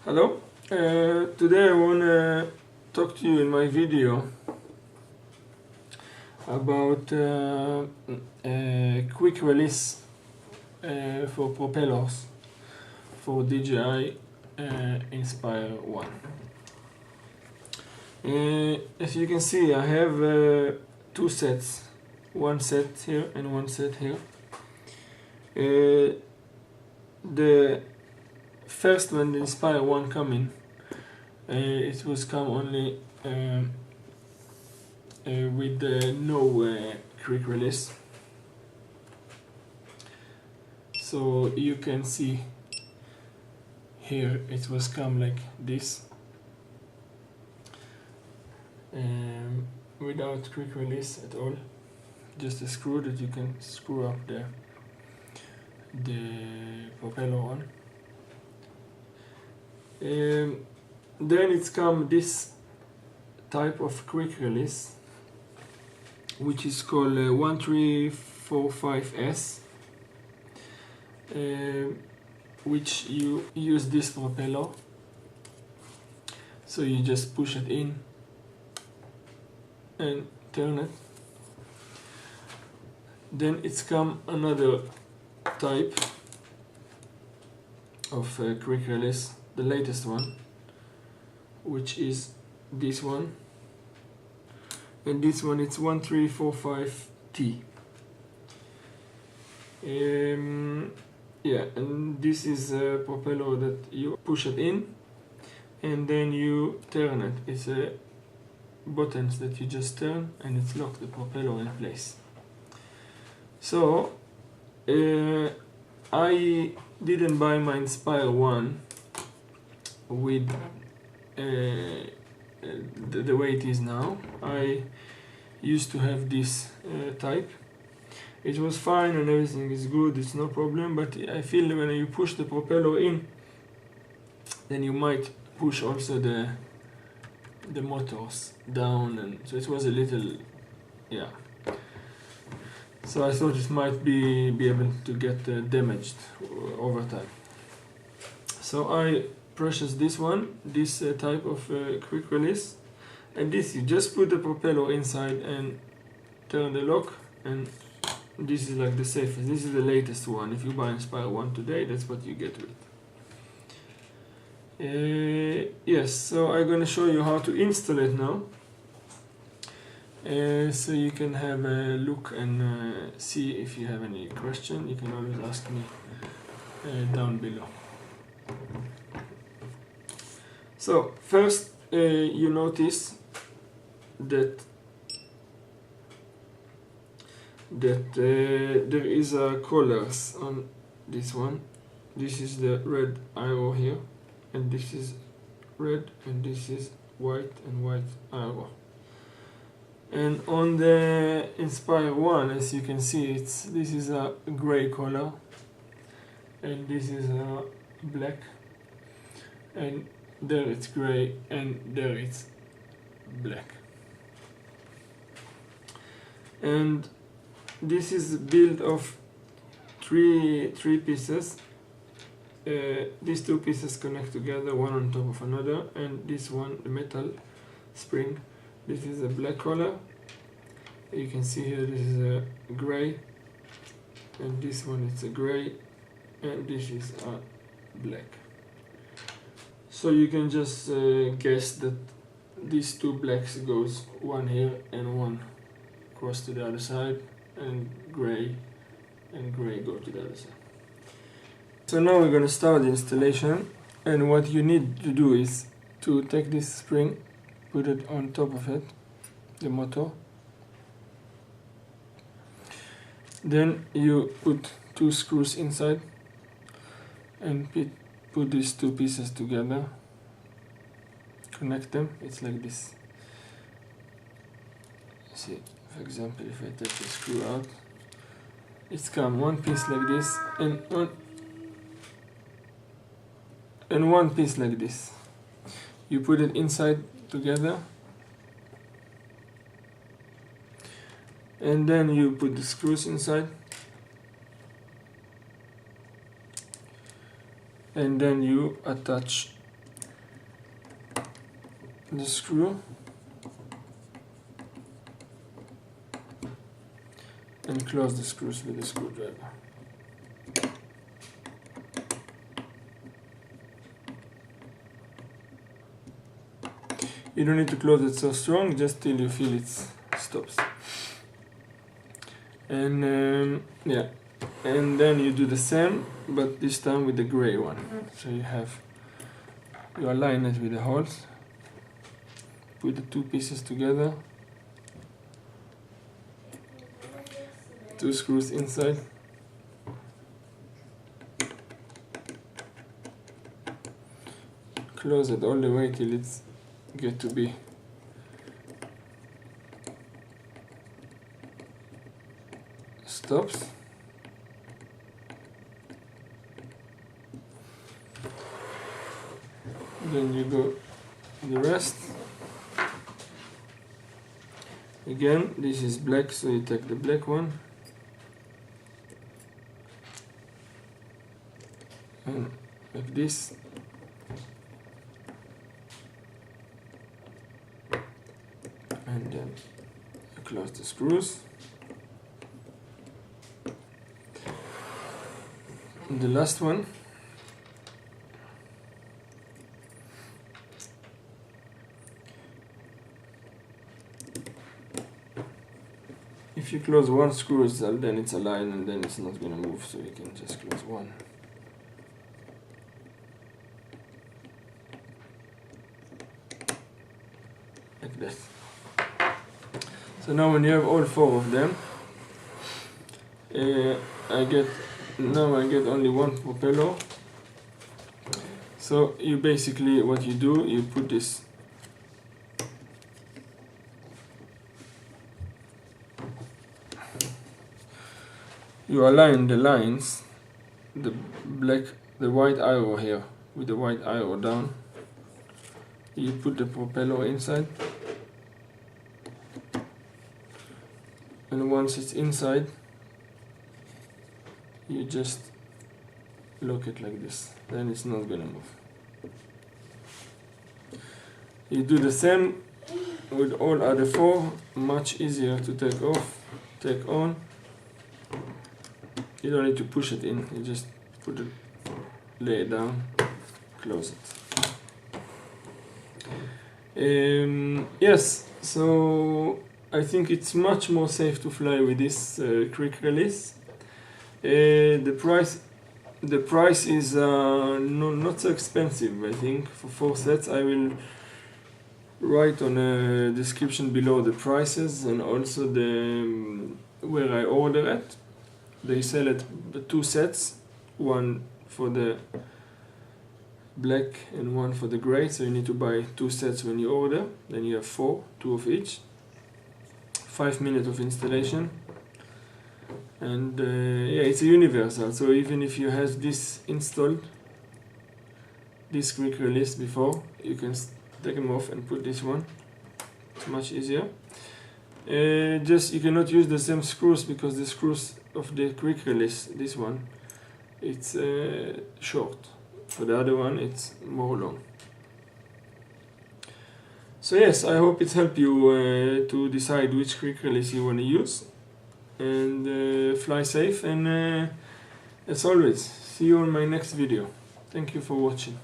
Hello, today I want to talk to you in my video about a quick release for propellers for DJI Inspire 1. As you can see, I have two sets, one set here and one set here. The first when the Inspire 1 come in, it was come only with no quick release. So you can see here it was come like this, without quick release at all, just a screw that you can screw up the propeller on. Then it's come this type of quick release, which is called 1345S, which you use this propeller, so you just push it in and turn it. Then it's come another type of quick release, the latest one, which is this one, and this one it's 1345T. Yeah, and this is a propeller that you push it in and then you turn it. It's buttons that you just turn and it's locked the propeller in place. So I didn't buy my Inspire 1 with the way it is now. I used to have this type. It was fine and everything is good, it's no problem, but I feel when you push the propeller in, then you might push also the motors down, and so it was a little, yeah. So I thought it might be able to get damaged over time. So I purchased this one, this type of quick release, and this you just put the propeller inside and turn the lock, and this is like the safest. This is the latest one. If you buy Inspire 1 today, that's what you get with it. Yes, so I'm gonna show you how to install it now, so you can have a look and see. If you have any question, you can always ask me down below. So first you notice that there is colors on this one. This is the red arrow here, and this is red, and this is white and white arrow. And on the Inspire 1, as you can see, this is a gray color, and this is a black, and there it's gray, and there it's black. And this is built of three pieces. These two pieces connect together, one on top of another, and this one, the metal spring, this is a black color. You can see here this is a gray, and this one is a gray, and this is a black. So you can just guess that these two blacks goes one here and one across to the other side, and gray go to the other side. So now we're going to start the installation, and what you need to do is to take this spring, put it on top of it, the motor. Then you put two screws inside and put these two pieces together, connect them. It's like this. See, for example, if I take the screw out, it's come one piece like this and one piece like this. You put it inside together, and then you put the screws inside, and then you attach the screw and close the screws with the screwdriver. You don't need to close it so strong, just till you feel it stops. And yeah, and then you do the same, but this time with the gray one. So you align it with the holes, put the two pieces together, two screws inside, close it all the way till it's get to be stops. Then you go the rest. Again, this is black, so you take the black one and like this. And then you close the screws. And the last one, if you close one screw, then it's aligned and then it's not going to move, so you can just close one. Like that. So now when you have all four of them, I get only one propeller. So you basically, what you do, you put this you align the lines, the white arrow here with the white arrow down. You put the propeller inside, and once it's inside, you just lock it like this, then it's not gonna move. You do the same with all other four, much easier to take off, take on. You don't need to push it in, you just put it, lay it down, close it. Yes, so I think it's much more safe to fly with this quick release. The price is not so expensive. I think for 4 sets. I will write on a description below the prices and also the where I order it. They sell it 2 sets, one for the black and one for the gray, so you need to buy 2 sets when you order. Then you have 4, 2 of each. 5 minutes of installation. And yeah, it's a universal, so even if you have this installed, this quick release before, you can take them off and put this one. It's much easier. Just you cannot use the same screws because the screws of the quick release, this one, it's short. For the other one, it's more long. So yes, I hope it helped you to decide which quick release you want to use. And fly safe, and as always, see you on my next video. Thank you for watching.